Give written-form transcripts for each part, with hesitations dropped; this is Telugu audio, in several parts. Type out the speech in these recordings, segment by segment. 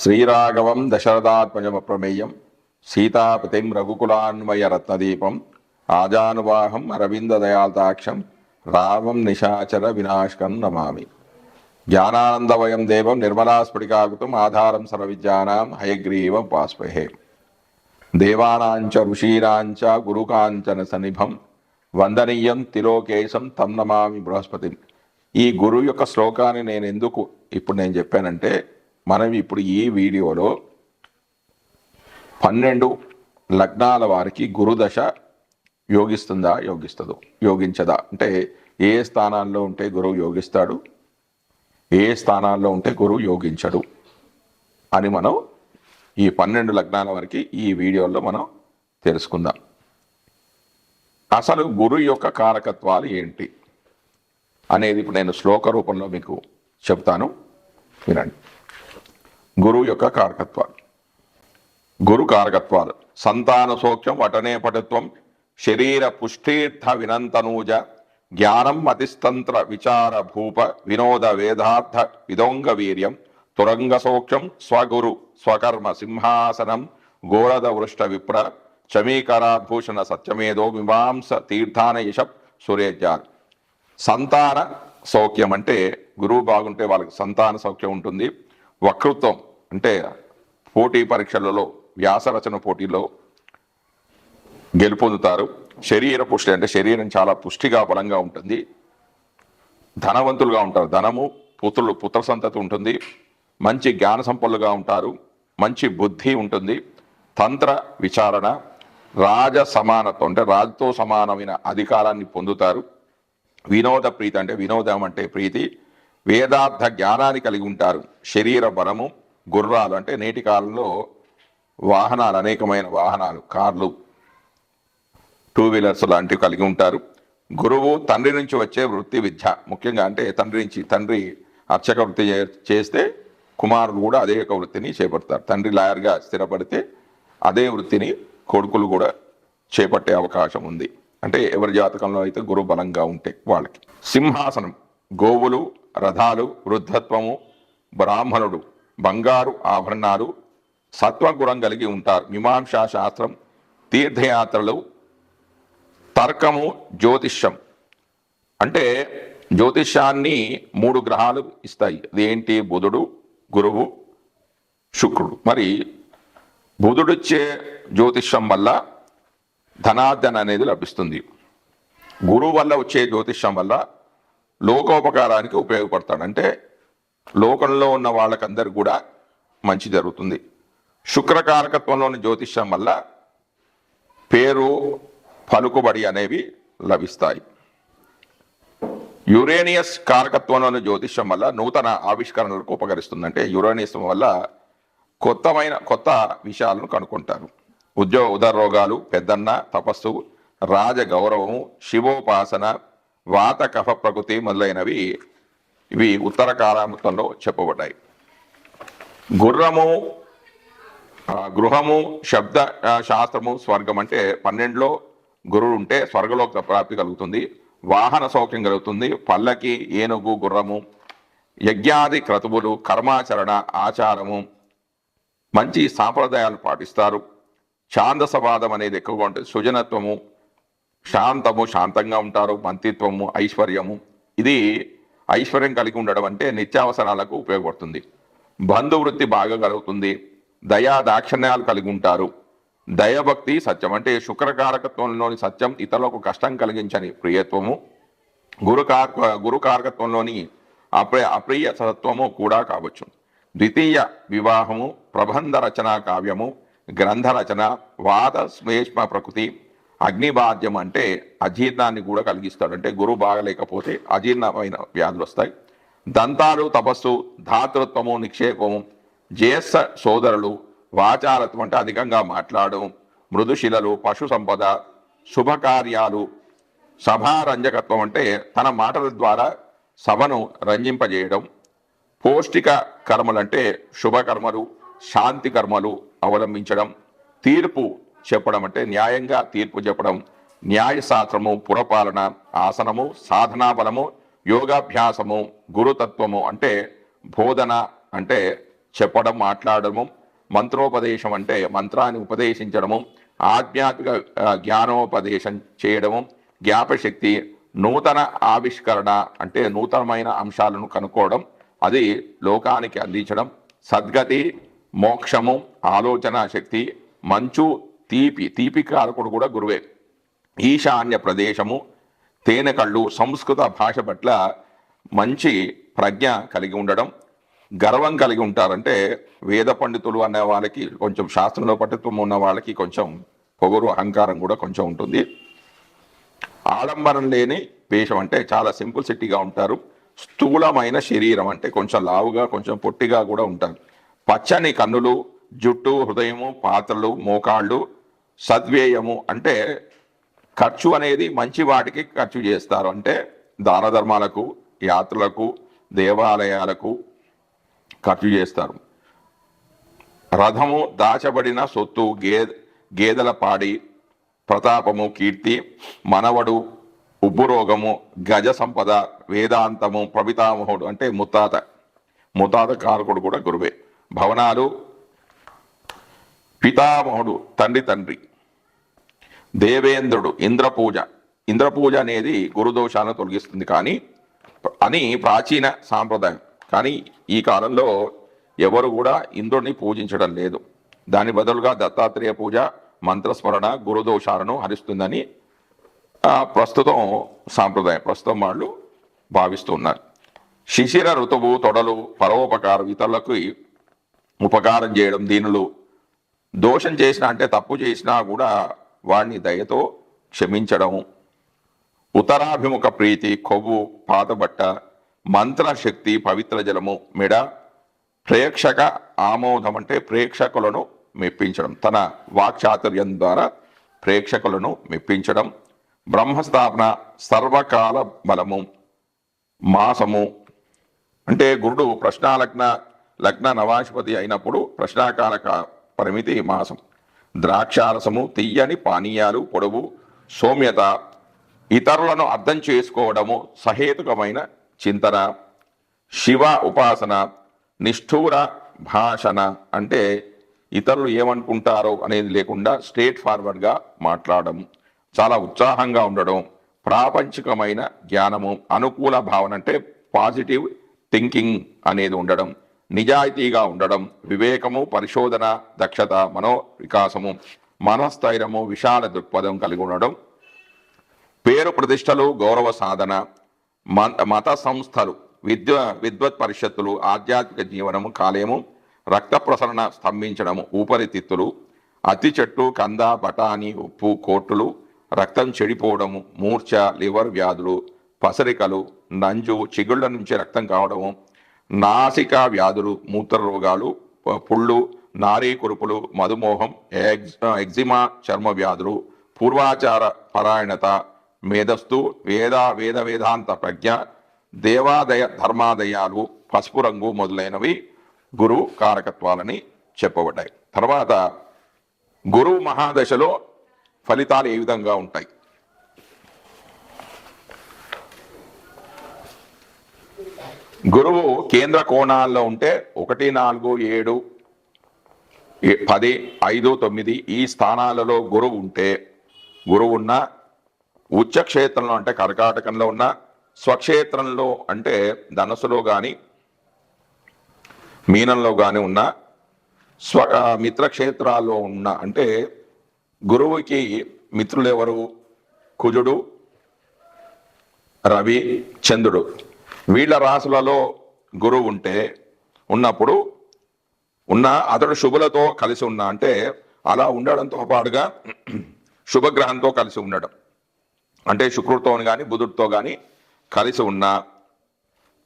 శ్రీరాఘవం దశరథాత్మజమప్రమేయం సీతాపతిం రఘుకులాన్వయ రత్నదీపం ఆజానువాహం అరవిందదయాల్తాక్షం రామం నిశాచర వినాశకం నమామి. జ్ఞానానందవయం దేవం నిర్మలాస్ఫటికాకృతం ఆధారం సర్వవిద్యానాం హయగ్రీవం పాస్మహే. దేవానాంచ ఋషీరాంచ గురుకాంచన సన్నిభం వందనీయం తిలోకేశం తం నమామి బృహస్పతి. ఈ గురువు యొక్క శ్లోకాన్ని నేను ఎందుకు ఇప్పుడు చెప్పానంటే, మనం ఇప్పుడు ఈ వీడియోలో 12 లగ్నాల వారికి గురుదశ యోగించదా అంటే ఏ స్థానాల్లో ఉంటే గురువు యోగిస్తాడు, ఏ స్థానాల్లో ఉంటే గురువు యోగించడు అని మనం ఈ 12 లగ్నాల వరకు ఈ వీడియోలో మనం తెలుసుకుందాం. అసలు గురువు యొక్క కారకత్వాలు ఏంటి అనేది ఇప్పుడు నేను శ్లోక రూపంలో మీకు చెప్తాను, వినండి. గురువు యొక్క కారకత్వాలు. గురు కారకత్వాలు: సంతాన సౌఖ్యం, వటనే పటుత్వం, శరీర పుష్టీర్థ వినంతనూజ, జ్ఞానం మతిస్తంత్ర విచార భూప, వినోద వేదార్థ విదోంగ వీర్యం, తురంగ సౌఖ్యం, స్వగురు స్వకర్మ సింహాసనం, గోరద వృష్ట విప్ర, చమీకరాభూషణ సత్యమేదో, మీమాంస తీర్థాన యశప్ సూర్యజాల్. సంతాన సౌఖ్యం అంటే గురువు బాగుంటే వాళ్ళకి సంతాన సౌఖ్యం ఉంటుంది. వక్తృత్వం అంటే పోటీ పరీక్షలలో వ్యాసరచన పోటీలో గెలుపొందుతారు. శరీర పుష్టి అంటే శరీరం చాలా పుష్టిగా బలంగా ఉంటుంది. ధనవంతులుగా ఉంటారు, ధనము పుత్ర సంతతి ఉంటుంది. మంచి జ్ఞాన సంపన్నులుగా ఉంటారు, మంచి బుద్ధి ఉంటుంది. తంత్ర విచారణ, రాజ సమానత్వం అంటే రాజుతో సమానమైన అధికారాన్ని పొందుతారు. వినోద ప్రీతి అంటే వినోదం అంటే ప్రీతి. వేదార్థ జ్ఞానాన్ని కలిగి ఉంటారు. శరీర బలము, గుర్రాలు అంటే నేటి కాలంలో వాహనాలు, అనేకమైన వాహనాలు, కార్లు, 2 వీలర్స్ లాంటివి కలిగి ఉంటారు. గురువు తండ్రి నుంచి వచ్చే వృత్తి విద్య, ముఖ్యంగా అంటే తండ్రి అర్చక వృత్తి చేస్తే కుమారులు కూడా అదే ఒక వృత్తిని చేపడతారు. తండ్రి లాయర్గా స్థిరపడితే అదే వృత్తిని కొడుకులు కూడా చేపట్టే అవకాశం ఉంది. అంటే ఎవరి జాతకంలో అయితే గురువు బలంగా ఉంటే వాళ్ళకి. సింహాసనం: గోవులు, రథాలు, వృద్ధత్వము, బ్రాహ్మణుడు, బంగారు ఆభరణాలు, సత్వగుణం కలిగి ఉంటారు. మీమాంసా శాస్త్రం, తీర్థయాత్రలు, తర్కము, జ్యోతిష్యం అంటే జ్యోతిష్యాన్ని 3 గ్రహాలు ఇస్తాయి. అదేంటి? బుధుడు, గురువు, శుక్రుడు. మరి బుధుడిచ్చే జ్యోతిష్యం వల్ల ధనార్జన అనేది లభిస్తుంది. గురువు వల్ల వచ్చే జ్యోతిష్యం వల్ల లోకోపకారానికి ఉపయోగపడతాడు, అంటే లోకంలో ఉన్న వాళ్ళకందరికి కూడా మంచి జరుగుతుంది. శుక్రకారకత్వంలోని జ్యోతిష్యం వల్ల పేరు, పలుకుబడి అనేవి లభిస్తాయి. యురేనియస్ కారకత్వంలోని జ్యోతిష్యం వల్ల నూతన ఆవిష్కరణలకు ఉపకరిస్తుంది. అంటే యురేనియస్ వల్ల కొత్త విషయాలను కనుక్కుంటారు. ఉదర రోగాలు, పెద్దన్న, తపస్సు, రాజ గౌరవము, శివోపాసన, వాత కఫ ప్రకృతి మొదలైనవి ఇవి ఉత్తర కారకత్వంలో చెప్పబడ్డాయి. గృహము, శబ్ద శాస్త్రము, స్వర్గం అంటే 12లో గురువు ఉంటే స్వర్గలోక ప్రాప్తి కలుగుతుంది. వాహన సౌఖ్యం కలుగుతుంది. పల్లకి, ఏనుగు, గుర్రము, యజ్ఞాది క్రతువులు, కర్మాచరణ, ఆచారము, మంచి సాంప్రదాయాలు పాటిస్తారు. ఛాందసవాదం అనేది ఎక్కువగా ఉంటుంది. సృజనత్వము, శాంతంగా ఉంటారు. మంత్రిత్వము, ఐశ్వర్యము, ఇది ఐశ్వర్యం కలిగి ఉండడం అంటే నిత్యావసరాలకు ఉపయోగపడుతుంది. బంధువృత్తి బాగా కలుగుతుంది. దయా దాక్షిణ్యాలు కలిగి ఉంటారు. దయభక్తి, సత్యం అంటే శుక్రకారకత్వంలోని సత్యం, ఇతరులకు కష్టం కలిగించని ప్రియత్వము. గురుకారకత్వంలోని అప్రియ సత్వము కూడా కావచ్చు. ద్వితీయ వివాహము, ప్రబంధ రచన, కావ్యము, గ్రంథ రచన, వాత శ్లేష్మ ప్రకృతి, అగ్నిబాధ్యం అంటే అజీర్ణాన్ని కూడా కలిగిస్తాడు. అంటే గురువు బాగలేకపోతే అజీర్ణమైన వ్యాధులు వస్తాయి. దంతాలు, తపస్సు, ధాతృత్వము, నిక్షేపము, జ్యేష్ఠ సోదరులు, వాచారత్వం అంటే అధికంగా మాట్లాడడం, మృదుశిలలు, పశు సంపద, శుభకార్యాలు, సభారంజకత్వం అంటే తన మాటల ద్వారా సభను రంజింపజేయడం, పౌష్టిక కర్మలు అంటే శుభకర్మలు, శాంతి కర్మలు అవలంబించడం, తీర్పు చెప్పడం అంటే న్యాయంగా తీర్పు చెప్పడం, న్యాయశాస్త్రము, పురపాలన, ఆసనము, సాధనా బలము, యోగాభ్యాసము, గురుతత్వము అంటే బోధన, అంటే చెప్పడం, మాట్లాడము. మంత్రోపదేశం అంటే మంత్రాన్ని ఉపదేశించడము. ఆధ్యాత్మిక జ్ఞానోపదేశం చేయడము. జ్ఞాపశక్తి, నూతన ఆవిష్కరణ అంటే నూతనమైన అంశాలను కనుక్కోవడం, అది లోకానికి అందించడం. సద్గతి, మోక్షము, ఆలోచన శక్తి, మంచు, తీపి కారకుడు కూడా గురువే. ఈశాన్య ప్రదేశము, తేనె కళ్ళు, సంస్కృత భాష పట్ల మంచి ప్రజ్ఞ కలిగి ఉండడం. గర్వం కలిగి ఉంటారంటే వేద పండితులు అనే వాళ్ళకి కొంచెం శాస్త్రంలో పట్టుత్వం ఉన్న వాళ్ళకి కొంచెం పొగరు, అహంకారం కూడా కొంచెం ఉంటుంది. ఆడంబరం లేని వేషం అంటే చాలా సింపుల్సిటీగా ఉంటారు. స్థూలమైన శరీరం అంటే కొంచెం లావుగా, కొంచెం పొట్టిగా కూడా ఉంటారు. పచ్చని కన్నులు, జుట్టు, హృదయము, పాత్రలు, మోకాళ్ళు. సద్వ్యయము అంటే ఖర్చు అనేది మంచి వాటికి ఖర్చు చేస్తారు. అంటే దాన ధర్మాలకు, యాత్రలకు, దేవాలయాలకు ఖర్చు చేస్తారు. రథము, దాచబడిన సొత్తు, గేదెల పాడి, ప్రతాపము, కీర్తి, మనవడు, ఉబ్బురోగము, గజ సంపద, వేదాంతము, ప్రపితామహుడు అంటే ముత్తాత కారకుడు కూడా గురువే. భవనాలు, పితామహుడు తండ్రి. దేవేంద్రుడు, ఇంద్రపూజ అనేది గురుదోషాలను తొలగిస్తుంది అని ప్రాచీన సాంప్రదాయం. కానీ ఈ కాలంలో ఎవరు కూడా ఇంద్రుడిని పూజించడం లేదు. దాని బదులుగా దత్తాత్రేయ పూజ, మంత్రస్మరణ గురుదోషాలను హరిస్తుందని ప్రస్తుతం వాళ్ళు భావిస్తున్నారు. శిశిర ఋతువు, తొడలు, పరోపకారం, ఇతరులకు ఉపకారం చేయడం. దీనులు దోషం చేసినా అంటే తప్పు చేసినా కూడా వాడిని దయతో క్షమించడం. ఉత్తరాభిముఖ ప్రీతి, కొవ్వు, పాతబట్ట, మంత్రశక్తి, పవిత్ర జలము, మెడ. ప్రేక్షక ఆమోదం అంటే ప్రేక్షకులను మెప్పించడం, తన వాక్చాతుర్యం ద్వారా ప్రేక్షకులను మెప్పించడం. బ్రహ్మస్థాపన, సర్వకాల బలము, మాసము అంటే గురుడు లగ్న నవాధిపతి అయినప్పుడు ప్రశ్నాకాల పరిమితి మాసం. ద్రాక్షారసము, తీయని పానీయాలు, పొడవు, సౌమ్యత, ఇతరులను అర్థం చేసుకోవడము, సహేతుకమైన చింతన. శివ ఉపాసన, నిష్ఠూర భాషణ అంటే ఇతరులు ఏమనుకుంటారో అనేది లేకుండా స్ట్రేట్ ఫార్వర్డ్గా మాట్లాడడం. చాలా ఉత్సాహంగా ఉండడం. ప్రాపంచికమైన జ్ఞానము, అనుకూల భావన అంటే పాజిటివ్ థింకింగ్ అనేది ఉండడం. నిజాయితీగా ఉండడం. వివేకము, పరిశోధన, దక్షత, మనోవికాసము, మనస్థైర్యము, విశాల దృక్పథం కలిగి ఉండడం. పేరు ప్రతిష్టలు, గౌరవ సాధన, మత సంస్థలు, విద్వత్ పరిషత్తులు, ఆధ్యాత్మిక జీవనము, కాలేయము, రక్త ప్రసరణ స్తంభించడము, ఊపరితిత్తులు, అతి చెట్టు, కంద, బఠానీ, ఉప్పు, కోట్లు, రక్తం చెడిపోవడము, మూర్ఛ, లివర్ వ్యాధులు, పసరికలు, నంజు, చిగుళ్ళ నుంచి రక్తం కావడము, నాసికా వ్యాధులు, మూత్ర రోగాలు, పుళ్ళు, నారీ కురుపులు, మధుమోహం, ఎగ్జిమా, చర్మ వ్యాధులు, పూర్వాచార పరాయణత, మేధస్తు, వేదాంత ప్రజ్ఞ, దేవాదయ ధర్మాదయాలు, పసుపు రంగు మొదలైనవి గురువు కారకత్వాలని చెప్పబడ్డాయి. తర్వాత గురువు మహాదశలో ఫలితాలు ఏ విధంగా ఉంటాయి? గురువు కేంద్ర కోణాల్లో ఉంటే 1, 4, 7, 10, 5, 9 ఈ స్థానాలలో గురువు ఉన్న ఉచ్చక్షేత్రంలో అంటే కర్కాటకంలో ఉన్న, స్వక్షేత్రంలో అంటే ధనస్సులో కానీ మీనంలో కానీ ఉన్న, మిత్రక్షేత్రాల్లో ఉన్న అంటే గురువుకి మిత్రులు ఎవరు? కుజుడు, రవి, చంద్రుడు. వీళ్ళ రాశులలో గురువు ఉన్నప్పుడు అతడు శుభులతో కలిసి ఉన్నా అంటే అలా ఉండడంతో పాటుగా శుభగ్రహంతో కలిసి ఉండడం అంటే శుక్రుడితో కానీ బుధుడితో కానీ కలిసి ఉన్న,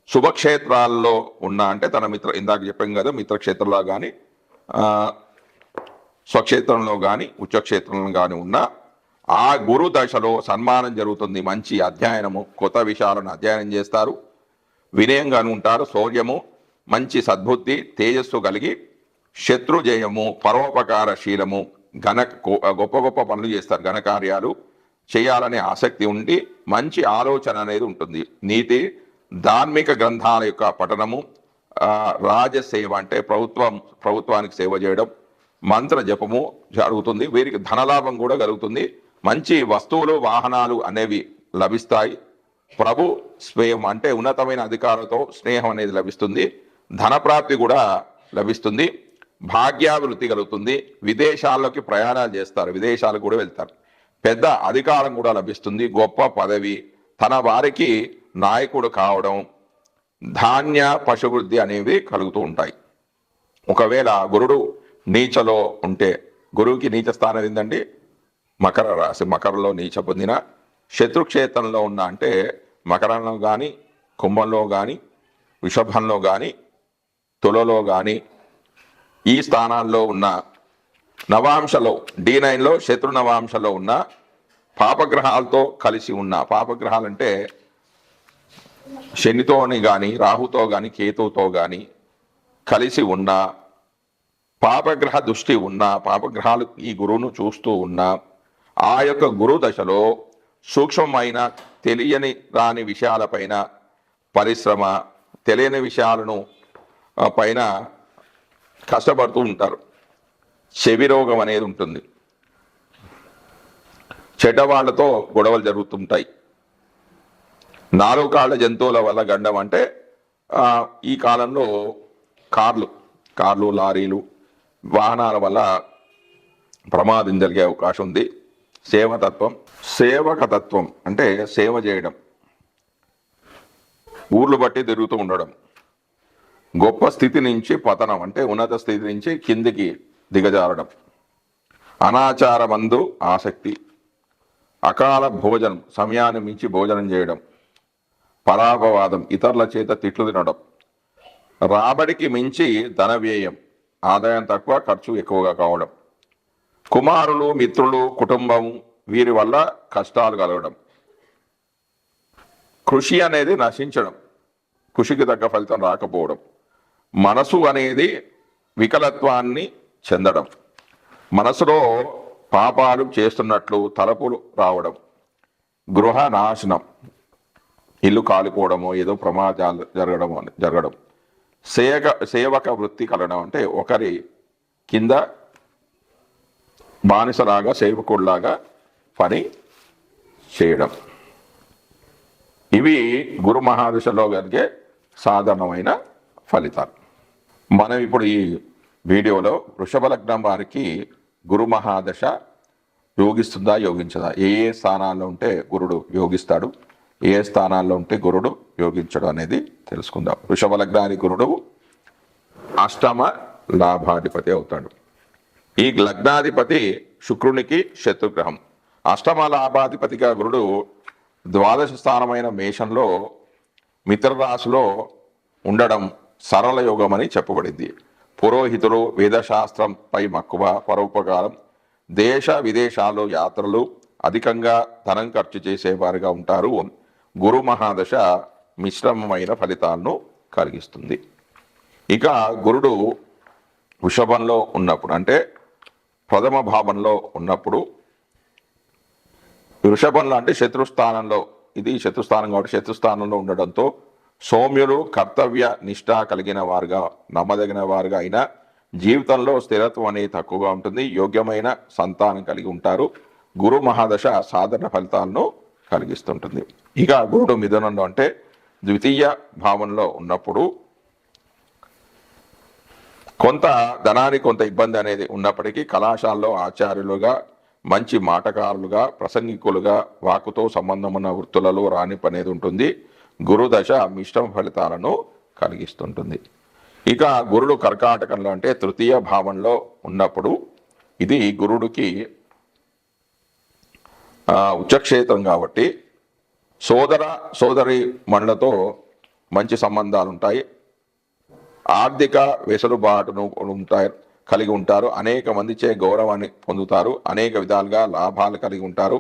శుభక్షేత్రాల్లో ఉన్నా అంటే తన ఇందాక చెప్పాం కదా మిత్రక్షేత్రంలో కానీ స్వక్షేత్రంలో కానీ ఉచ్చక్షేత్రంలో కానీ ఉన్న ఆ గురు దశలో సన్మానం జరుగుతుంది. మంచి అధ్యయనము, కొత్త విషయాలను అధ్యయనం చేస్తారు, వినయంగాను ఉంటారు, శౌర్యము, మంచి సద్బుద్ధి, తేజస్సు కలిగి శత్రుజయము, పరోపకారశీలము, గొప్ప గొప్ప పనులు చేస్తారు, ఘనకార్యాలు చేయాలనే ఆసక్తి ఉండి మంచి ఆలోచన అనేది ఉంటుంది. నీతి, ధార్మిక గ్రంథాల యొక్క పఠనము, రాజసేవ అంటే ప్రభుత్వానికి సేవ చేయడం, మంత్ర జపము జరుగుతుంది. వీరికి ధనలాభం కూడా కలుగుతుంది. మంచి వస్తువులు వాహనాలు అనేవి లభిస్తాయి. ప్రభు స్వయం అంటే ఉన్నతమైన అధికారులతో స్నేహం అనేది లభిస్తుంది. ధనప్రాప్తి కూడా లభిస్తుంది. భాగ్యాభివృద్ధి కలుగుతుంది. విదేశాల్లోకి ప్రయాణాలు చేస్తారు, విదేశాలకు కూడా వెళ్తారు. పెద్ద అధికారం కూడా లభిస్తుంది. గొప్ప పదవి, తన వారికి నాయకుడు కావడం, ధాన్య పశువృద్ధి అనేవి కలుగుతూ ఉంటాయి. ఒకవేళ గురుడు నీచలో ఉంటే, గురువుకి నీచ స్థానం ఏంటండి? మకర రాశి. మకరంలో నీచ పొందిన, శత్రుక్షేత్రంలో ఉన్న అంటే మకరంలో కానీ, కుంభంలో కానీ, వృషభంలో కానీ, తులలో కానీ ఈ స్థానాల్లో ఉన్న నవాంశలో D9లో శత్రు నవాంశలో ఉన్న పాపగ్రహాలతో కలిసి ఉన్న, పాపగ్రహాలంటే శనితోని కానీ, రాహుతో కానీ, కేతువుతో కానీ కలిసి ఉన్న, పాపగ్రహ దృష్టి ఉన్న, పాపగ్రహాలు ఈ గురువును చూస్తూ ఉన్న ఆ యొక్క గురు దశలో సూక్ష్మమైన తెలియని రాని విషయాలపైన పరిశ్రమ, తెలియని విషయాలను పైన కష్టపడుతూ ఉంటారు. చెవి రోగం అనేది ఉంటుంది. చెడ్డవాళ్లతో గొడవలు జరుగుతుంటాయి. 4 కాళ్ళ జంతువుల వల్ల గండం అంటే ఈ కాలంలో కార్లు, లారీలు, వాహనాల వల్ల ప్రమాదం జరిగే అవకాశం ఉంది. సేవకతత్వం అంటే సేవ చేయడం, ఊర్లు బట్టి తిరుగుతూ ఉండడం. గొప్ప స్థితి నుంచి పతనం అంటే ఉన్నత స్థితి నుంచి కిందికి దిగజారడం. అనాచారమందు ఆసక్తి, అకాల భోజనం, సమయాన్ని మించి భోజనం చేయడం, పరాపవాదం, ఇతరుల చేత తిట్లు తినడం, రాబడికి మించి ధన వ్యయం, ఆదాయం తక్కువ ఖర్చు ఎక్కువగా కావడం, కుమారులు, మిత్రులు, కుటుంబం వీరి వల్ల కష్టాలు కలగడం, కృషి అనేది నశించడం, కృషికి తగ్గ ఫలితం రాకపోవడం, మనసు అనేది వికలత్వాన్ని చెందడం, మనసులో పాపాలు చేస్తున్నట్లు తలపులు రావడం, గృహ నాశనం, ఇల్లు కాలిపోవడము, ఏదో ప్రమాదాలు జరగడం, సేవక వృత్తి కలగడం అంటే ఒకరి కింద బానిసలాగా, సేవకుడిలాగా పని చేయడం. ఇవి గురు మహాదశలో కలిగే సాధారణమైన ఫలితాలు. మనం ఇప్పుడు ఈ వీడియోలో వృషభ లగ్నం వారికి గురు మహాదశ యోగిస్తుందా, యోగించదా, ఏ స్థానాల్లో ఉంటే గురుడు యోగిస్తాడు, ఏ స్థానాల్లో ఉంటే గురుడు యోగించడు అనేది తెలుసుకుందాం. వృషభ లగ్నానికి గురుడు అష్టమ లాభాధిపతి అవుతాడు. ఈ లగ్నాధిపతి శుక్రునికి శత్రుగ్రహం. అష్టమ లాభాధిపతిగా గురుడు ద్వాదశ స్థానమైన మేషంలో మిత్రరాశిలో ఉండడం సరళ యోగం అని చెప్పబడింది. పురోహితులు, వేదశాస్త్రంపై మక్కువ, పరోపకారం, దేశ విదేశాల్లో యాత్రలు, అధికంగా ధనం ఖర్చు చేసేవారుగా ఉంటారు. గురు మహాదశ మిశ్రమమైన ఫలితాలను కలిగిస్తుంది. ఇక గురుడు వృషభంలో ఉన్నప్పుడు అంటే ప్రథమ భావంలో ఉన్నప్పుడు, వృషభంలో అంటే శత్రుస్థానంలో, ఇది శత్రుస్థానం కాబట్టి శత్రుస్థానంలో ఉండడంతో సౌమ్యులు, కర్తవ్య నిష్ఠ కలిగిన వారుగా, నమ్మదగిన వారుగా అయినా జీవితంలో స్థిరత్వం అనేది తక్కువగా ఉంటుంది. యోగ్యమైన సంతానం కలిగి ఉంటారు. గురు మహాదశ సాధారణ ఫలితాలను కలిగిస్తుంటుంది. ఇక గురుడు మిథునంలో అంటే ద్వితీయ భావంలో ఉన్నప్పుడు కొంత ధనానికి కొంత ఇబ్బంది అనేది ఉన్నప్పటికీ కళాశాలలో ఆచార్యులుగా, మంచి మాటకారులుగా, ప్రసంగికులుగా, వాకుతో సంబంధం ఉన్న వృత్తులలో రాణింపు అనేది ఉంటుంది. గురుదశ మిశ్రమ ఫలితాలను కలిగిస్తుంటుంది. ఇక గురుడు కర్కాటకంలో అంటే తృతీయ భావంలో ఉన్నప్పుడు, ఇది గురుడికి ఉచ్చక్షేత్రం కాబట్టి సోదరి మనులతో మంచి సంబంధాలు ఉంటాయి. ఆర్థిక వెసులుబాటును కలిగి ఉంటారు. అనేక మందిచే గౌరవాన్ని పొందుతారు. అనేక విధాలుగా లాభాలు కలిగి ఉంటారు.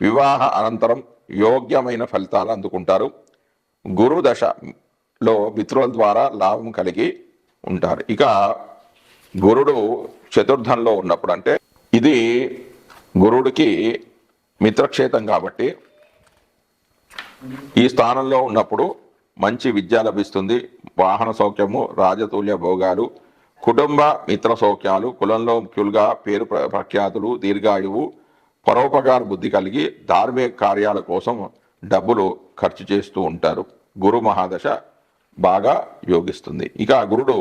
వివాహ అనంతరం యోగ్యమైన ఫలితాలు అందుకుంటారు. గురు దశలో మిత్రుల ద్వారా లాభం కలిగి ఉంటారు. ఇక గురుడు చతుర్థంలో ఉన్నప్పుడు అంటే ఇది గురుడికి మిత్రక్షేత్రం కాబట్టి ఈ స్థానంలో ఉన్నప్పుడు మంచి విద్య లభిస్తుంది, వాహన సౌఖ్యము, రాజతుల్య భోగాలు, కుటుంబ మిత్ర సౌఖ్యాలు, కులంలో ముఖ్యులుగా పేరు ప్రఖ్యాతులు, దీర్ఘాయువు, పరోపకార బుద్ధి కలిగి ధార్మిక కార్యాల కోసం డబ్బులు ఖర్చు చేస్తూ ఉంటారు. గురు మహాదశ బాగా యోగిస్తుంది. ఇక గురుడు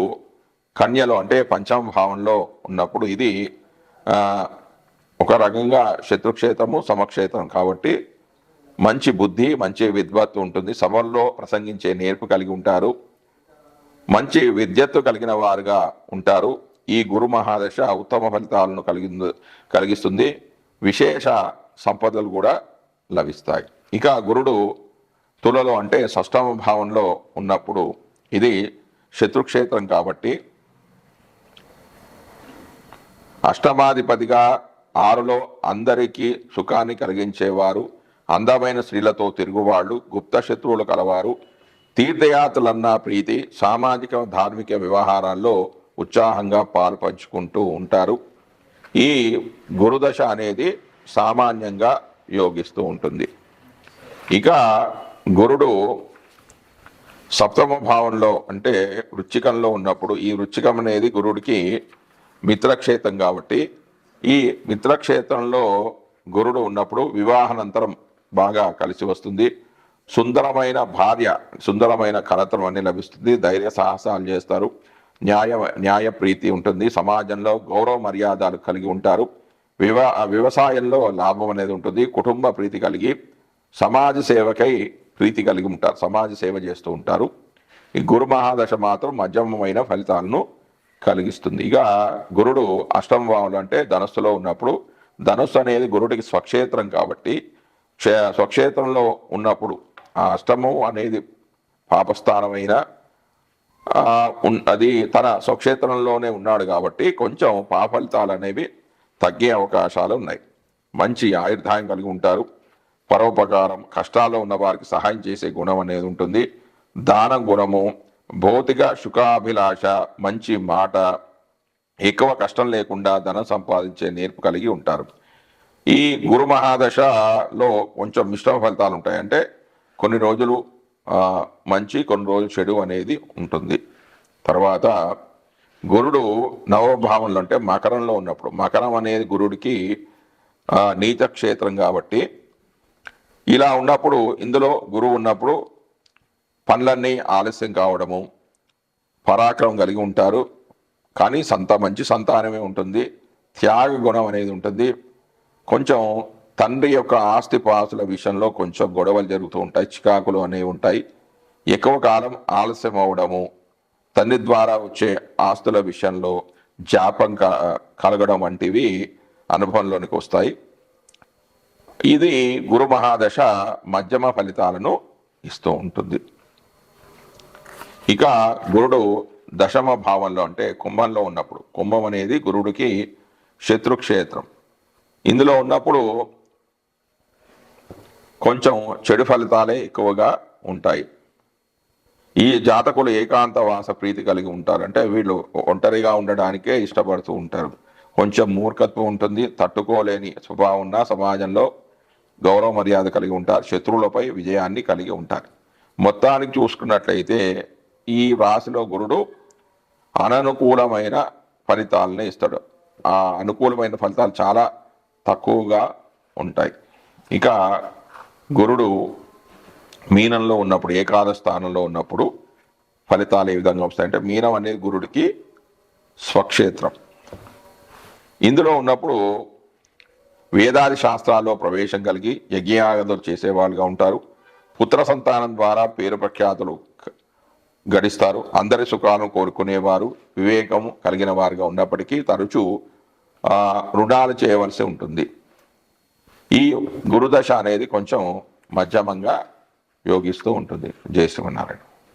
కన్యలో అంటే పంచమ భావంలో ఉన్నప్పుడు ఇది ఒక రకంగా శత్రుక్షేత్రము, సమక్షేత్రం కాబట్టి మంచి బుద్ధి, మంచి విద్వత్తు ఉంటుంది. సభల్లో ప్రసంగించే నేర్పు కలిగి ఉంటారు. మంచి విద్యత్తు కలిగిన వారుగా ఉంటారు. ఈ గురు మహాదశ ఉత్తమ ఫలితాలను కలిగిస్తుంది. విశేష సంపదలు కూడా లభిస్తాయి. ఇక గురుడు తులలో అంటే షష్టమ భావంలో ఉన్నప్పుడు ఇది శత్రుక్షేత్రం కాబట్టి అష్టమాధిపతిగా 6లో అందరికీ సుఖాన్ని కలిగించేవారు, అందమైన స్త్రీలతో తిరుగువాళ్ళు, గుప్త శత్రువులు కలవారు, తీర్థయాత్రలన్నా ప్రీతి, సామాజిక ధార్మిక వ్యవహారాల్లో ఉత్సాహంగా పాలు పంచుకుంటూ ఉంటారు. ఈ గురుదశ అనేది సామాన్యంగా యోగిస్తూ ఉంటుంది. ఇక గురుడు సప్తమ భావంలో అంటే వృశ్చికంలో ఉన్నప్పుడు ఈ వృశ్చికం అనేది గురుడికి మిత్రక్షేత్రం కాబట్టి ఈ మిత్రక్షేత్రంలో గురుడు ఉన్నప్పుడు వివాహానంతరం బాగా కలిసి వస్తుంది. సుందరమైన భార్య, సుందరమైన కలత్రం అన్ని లభిస్తుంది. ధైర్య సాహసాలు చేస్తారు. న్యాయ ప్రీతి ఉంటుంది. సమాజంలో గౌరవ మర్యాదలు కలిగి ఉంటారు. వ్యవసాయంలో లాభం అనేది ఉంటుంది. కుటుంబ ప్రీతి కలిగి సమాజ సేవకై ప్రీతి కలిగి ఉంటారు. సమాజ సేవ చేస్తూ ఉంటారు. ఈ గురు మహాదశ మాత్రం మధ్యమమైన ఫలితాలను కలిగిస్తుంది. ఇక గురుడు అష్టమ భావంలో అంటే ధనస్సులో ఉన్నప్పుడు, ధనస్సు అనేది గురుడికి స్వక్షేత్రం కాబట్టి స్వక్షేత్రంలో ఉన్నప్పుడు ఆ అష్టమం అనేది పాపస్థానమైన అది తన స్వక్షేత్రంలోనే ఉన్నాడు కాబట్టి కొంచెం పాపఫలితాలు అనేవి తగ్గే అవకాశాలు ఉన్నాయి. మంచి ఆయుర్దాయం కలిగి ఉంటారు. పరోపకారం, కష్టాల్లో ఉన్న వారికి సహాయం చేసే గుణం అనేది ఉంటుంది. దాన గుణము, భౌతిక సుఖాభిలాష, మంచి మాట, ఎక్కువ కష్టం లేకుండా ధనం సంపాదించే నేర్పు కలిగి ఉంటారు. ఈ గురు మహాదశలో కొంచెం మిశ్రమ ఫలితాలు ఉంటాయి. అంటే కొన్ని రోజులు మంచి, కొన్ని రోజులు చెడు అనేది ఉంటుంది. తర్వాత గురుడు నవభావంలో అంటే మకరంలో ఉన్నప్పుడు, మకరం అనేది గురుడికి నీచ క్షేత్రం కాబట్టి ఇలా ఉన్నప్పుడు ఇందులో గురువు ఉన్నప్పుడు పనులన్నీ ఆలస్యం కావడము, పరాక్రమం కలిగి ఉంటారు. కానీ మంచి సంతానమే ఉంటుంది. త్యాగ గుణం అనేది ఉంటుంది. కొంచెం తండ్రి యొక్క ఆస్తిపాస్తుల విషయంలో కొంచెం గొడవలు జరుగుతూ ఉంటాయి, చికాకులు అనేవి ఉంటాయి. ఎక్కువ కాలం ఆలస్యం అవడము, తండ్రి ద్వారా వచ్చే ఆస్తుల విషయంలో జాపం కలగడం వంటివి అనుభవంలోనికి వస్తాయి. ఇది గురు మహాదశ మధ్యమ ఫలితాలను ఇస్తూ ఉంటుంది. ఇక గురుడు దశమ భావంలో అంటే కుంభంలో ఉన్నప్పుడు, కుంభం అనేది గురుడికి శత్రుక్షేత్రం. ఇందులో ఉన్నప్పుడు కొంచెం చెడు ఫలితాలే ఎక్కువగా ఉంటాయి. ఈ జాతకులు ఏకాంత వాస ప్రీతి కలిగి ఉంటారు. అంటే వీళ్ళు ఒంటరిగా ఉండడానికే ఇష్టపడుతూ ఉంటారు. కొంచెం మూర్ఖత్వం ఉంటుంది. తట్టుకోలేని స్వభావం ఉన్న సమాజంలో గౌరవ మర్యాద కలిగి ఉంటారు. శత్రువులపై విజయాన్ని కలిగి ఉంటారు. మొత్తానికి చూసుకున్నట్లయితే ఈ రాశిలో గురుడు అననుకూలమైన ఫలితాలనే ఇస్తాడు. ఆ అనుకూలమైన ఫలితాలు చాలా తక్కువగా ఉంటాయి. ఇక గురుడు మీనంలో ఉన్నప్పుడు, ఏకాదశ స్థానంలో ఉన్నప్పుడు ఫలితాలు ఏ విధంగా వస్తాయంటే, మీనం అనేది గురుడికి స్వక్షేత్రం. ఇందులో ఉన్నప్పుడు వేదాది శాస్త్రాల్లో ప్రవేశం కలిగి యజ్ఞయాగాదులు చేసేవాళ్ళుగా ఉంటారు. పుత్ర సంతానం ద్వారా పేరు ప్రఖ్యాతులు గడిస్తారు. అందరి సుఖాలను కోరుకునేవారు, వివేకము కలిగిన వారుగా ఉన్నప్పటికీ తరచూ రుణాలు చేయవలసి ఉంటుంది. ఈ గురుదశ అనేది కొంచెం మధ్యమంగా యోగిస్తూ ఉంటుంది. జై శ్రీమన్నారాయణ.